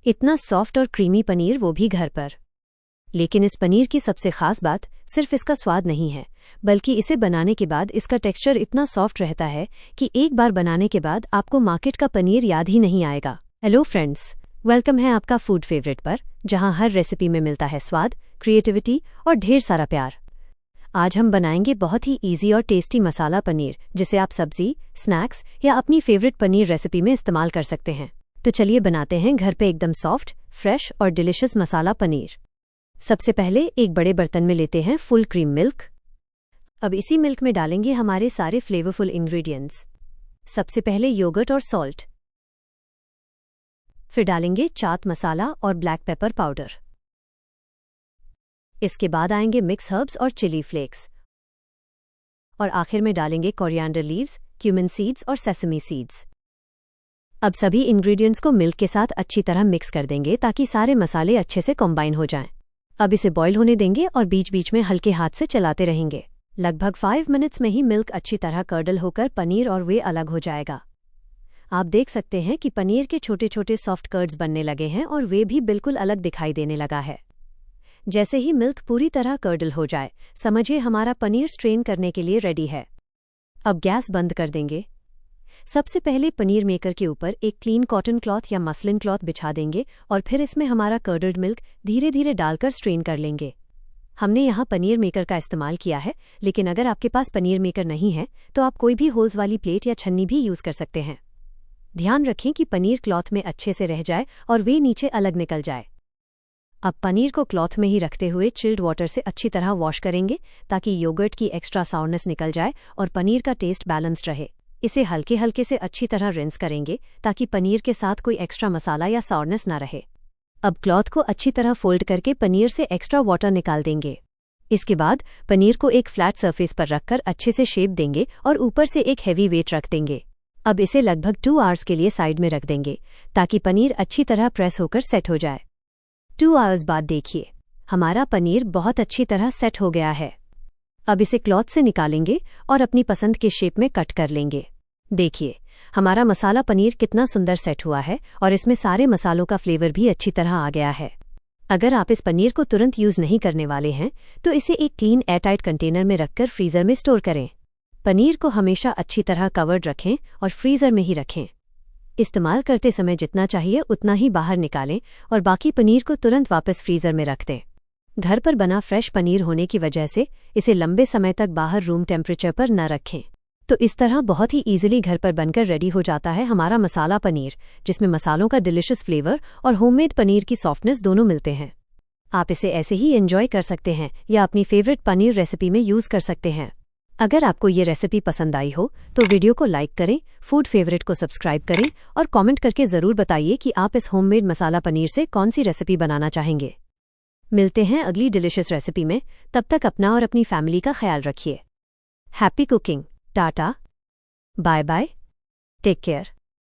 इतना सॉफ्ट और क्रीमी पनीर, वो भी घर पर। लेकिन इस पनीर की सबसे खास बात सिर्फ इसका स्वाद नहीं है, बल्कि इसे बनाने के बाद इसका टेक्सचर इतना सॉफ्ट रहता है कि एक बार बनाने के बाद आपको मार्केट का पनीर याद ही नहीं आएगा। हेलो फ्रेंड्स, वेलकम है आपका फूड फेवरेट पर, जहां हर रेसिपी में मिलता है स्वाद, क्रिएटिविटी और ढेर सारा प्यार। आज हम बनाएंगे बहुत ही इजी और टेस्टी मसाला पनीर, जिसे आप सब्जी, स्नैक्स या अपनी फेवरेट पनीर रेसिपी में इस्तेमाल कर सकते हैं। तो चलिए बनाते हैं घर पे एकदम सॉफ्ट, फ्रेश और डिलिशियस मसाला पनीर। सबसे पहले एक बड़े बर्तन में लेते हैं फुल क्रीम मिल्क। अब इसी मिल्क में डालेंगे हमारे सारे फ्लेवरफुल इंग्रेडिएंट्स। सबसे पहले योगर्ट और सॉल्ट, फिर डालेंगे चाट मसाला और ब्लैक पेपर पाउडर। इसके बाद आएंगे मिक्स हर्ब्स और चिली फ्लेक्स, और आखिर में डालेंगे कोरिएंडर लीव्स, क्यूमिन सीड्स और सेसमी सीड्स। अब सभी इंग्रेडिएंट्स को मिल्क के साथ अच्छी तरह मिक्स कर देंगे ताकि सारे मसाले अच्छे से कंबाइन हो जाएं। अब इसे बॉईल होने देंगे और बीच बीच में हल्के हाथ से चलाते रहेंगे। लगभग 5 मिनट्स में ही मिल्क अच्छी तरह कर्डल होकर पनीर और वे अलग हो जाएगा। आप देख सकते हैं कि पनीर के छोटे छोटे सॉफ्ट कर्ड्स बनने लगे हैं और वे भी बिल्कुल अलग दिखाई देने लगा है। जैसे ही मिल्क पूरी तरह कर्डल हो जाए, समझिए हमारा पनीर स्ट्रेन करने के लिए रेडी है। अब गैस बंद कर देंगे। सबसे पहले पनीर मेकर के ऊपर एक क्लीन कॉटन क्लॉथ या मसलिन क्लॉथ बिछा देंगे और फिर इसमें हमारा कर्डल्ड मिल्क धीरे धीरे डालकर स्ट्रेन कर लेंगे। हमने यहाँ पनीर मेकर का इस्तेमाल किया है, लेकिन अगर आपके पास पनीर मेकर नहीं है तो आप कोई भी होल्स वाली प्लेट या छन्नी भी यूज कर सकते हैं। ध्यान रखें कि पनीर क्लॉथ में अच्छे से रह जाए और वे नीचे अलग निकल जाए। अब पनीर को क्लॉथ में ही रखते हुए चिल्ड वाटर से अच्छी तरह वॉश करेंगे ताकि योगर्ट की एक्स्ट्रा साउरनेस निकल जाए और पनीर का टेस्ट बैलेंस्ड रहे। इसे हल्के हल्के से अच्छी तरह रिंस करेंगे ताकि पनीर के साथ कोई एक्स्ट्रा मसाला या साउरनेस ना रहे। अब क्लॉथ को अच्छी तरह फोल्ड करके पनीर से एक्स्ट्रा वाटर निकाल देंगे। इसके बाद पनीर को एक फ्लैट सरफेस पर रखकर अच्छे से शेप देंगे और ऊपर से एक हेवी वेट रख देंगे। अब इसे लगभग 2 आवर्स के लिए साइड में रख देंगे ताकि पनीर अच्छी तरह प्रेस होकर सेट हो जाए। 2 आवर्स बाद देखिए, हमारा पनीर बहुत अच्छी तरह सेट हो गया है। अब इसे क्लॉथ से निकालेंगे और अपनी पसंद के शेप में कट कर लेंगे। देखिए, हमारा मसाला पनीर कितना सुंदर सेट हुआ है और इसमें सारे मसालों का फ्लेवर भी अच्छी तरह आ गया है। अगर आप इस पनीर को तुरंत यूज नहीं करने वाले हैं तो इसे एक क्लीन एयरटाइट कंटेनर में रखकर फ्रीजर में स्टोर करें। पनीर को हमेशा अच्छी तरह कवर्ड रखें और फ्रीजर में ही रखें। इस्तेमाल करते समय जितना चाहिए उतना ही बाहर निकालें और बाकी पनीर को तुरंत वापस फ्रीजर में रख दें। घर पर बना फ्रेश पनीर होने की वजह से इसे लंबे समय तक बाहर रूम टेम्परेचर पर न रखें। तो इस तरह बहुत ही ईजिली घर पर बनकर रेडी हो जाता है हमारा मसाला पनीर, जिसमें मसालों का डिलिशियस फ्लेवर और होममेड पनीर की सॉफ्टनेस दोनों मिलते हैं। आप इसे ऐसे ही एंजॉय कर सकते हैं या अपनी फेवरेट पनीर रेसिपी में यूज कर सकते हैं। अगर आपको ये रेसिपी पसंद आई हो तो वीडियो को लाइक करें, फूड फेवरेट को सब्सक्राइब करें और कमेंट करके ज़रूर बताइए कि आप इस होममेड मसाला पनीर से कौन सी रेसिपी बनाना चाहेंगे। मिलते हैं अगली डिलिशियस रेसिपी में। तब तक अपना और अपनी फैमिली का ख्याल रखिए। Happy cooking. Tata, bye bye, take care.